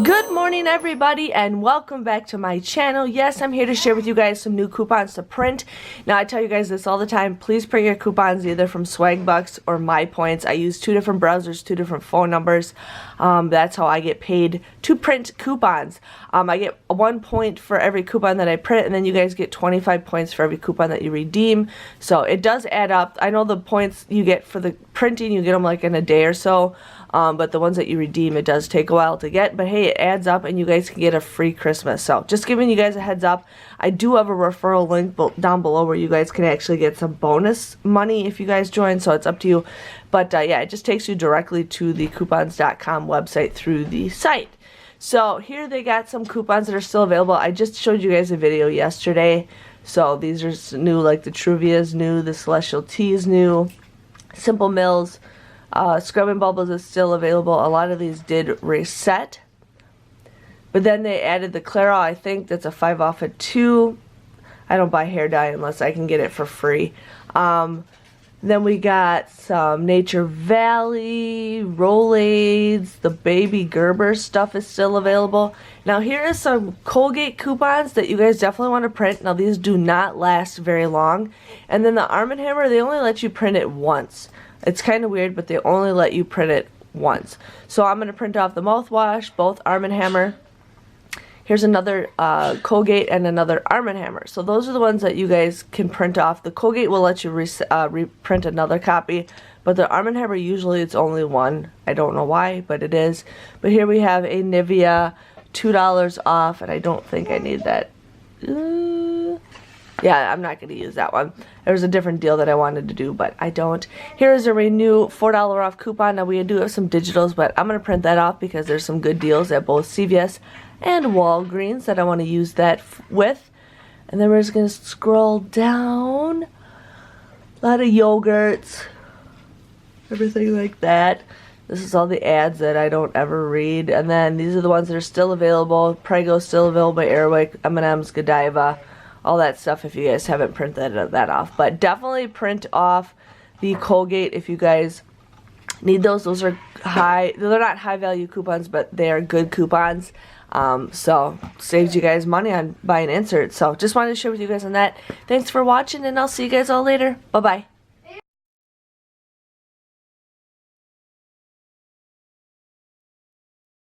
Good morning everybody and welcome back to my channel. Yes, I'm here to share with you guys some new coupons to print. Now I tell you guys this all the time, please print your coupons either from Swagbucks or MyPoints. I use two different browsers, two different phone numbers. That's how I get paid to print coupons. I get 1 point for every coupon that I print, and then you guys get 25 points for every coupon that you redeem. So it does add up. I know the points you get for the printing, you get them like in a day or so. But the ones that you redeem, it does take a while to get. But hey, it adds up and you guys can get a free Christmas. So just giving you guys a heads up. I do have a referral link down below where you guys can actually get some bonus money if you guys join. So it's up to you. But yeah, it just takes you directly to the coupons.com website through the site. So here they got some coupons that are still available. I just showed you guys a video yesterday. So these are new, like the Truvia is new, the Celestial Tea is new, Simple Mills. Scrub and Bubbles is still available. A lot of these did reset. But then they added the Clairol, I think that's a 5 off of 2. I don't buy hair dye unless I can get it for free. Then we got some Nature Valley, Rolaids, the Baby Gerber stuff is still available. Now here is some Colgate coupons that you guys definitely want to print. Now these do not last very long. And then the Arm & Hammer, they only let you print it once. It's kind of weird, but they only let you print it once. So I'm going to print off the mouthwash, both Arm & Hammer. Here's another Colgate and another Arm & Hammer. So those are the ones that you guys can print off. The Colgate will let you reprint another copy, but the Arm & Hammer, usually it's only one. I don't know why, but it is. But here we have a Nivea, $2 off, and I don't think I need that. Yeah, I'm not going to use that one. There was a different deal that I wanted to do, but I don't. Here is a Renew $4 off coupon. Now we do have some digitals, but I'm going to print that off because there's some good deals at both CVS and Walgreens that I want to use that with. And then we're just going to scroll down. A lot of yogurts, everything like that. This is all the ads that I don't ever read. And then these are the ones that are still available. Prego still available by Airwick, M&M's, Godiva. All that stuff if you guys haven't printed that off. But definitely print off the Colgate if you guys need those. Those are high, they're not high value coupons, but they are good coupons. So saves you guys money on buying inserts. So just wanted to share with you guys on that. Thanks for watching, and I'll see you guys all later. Bye-bye.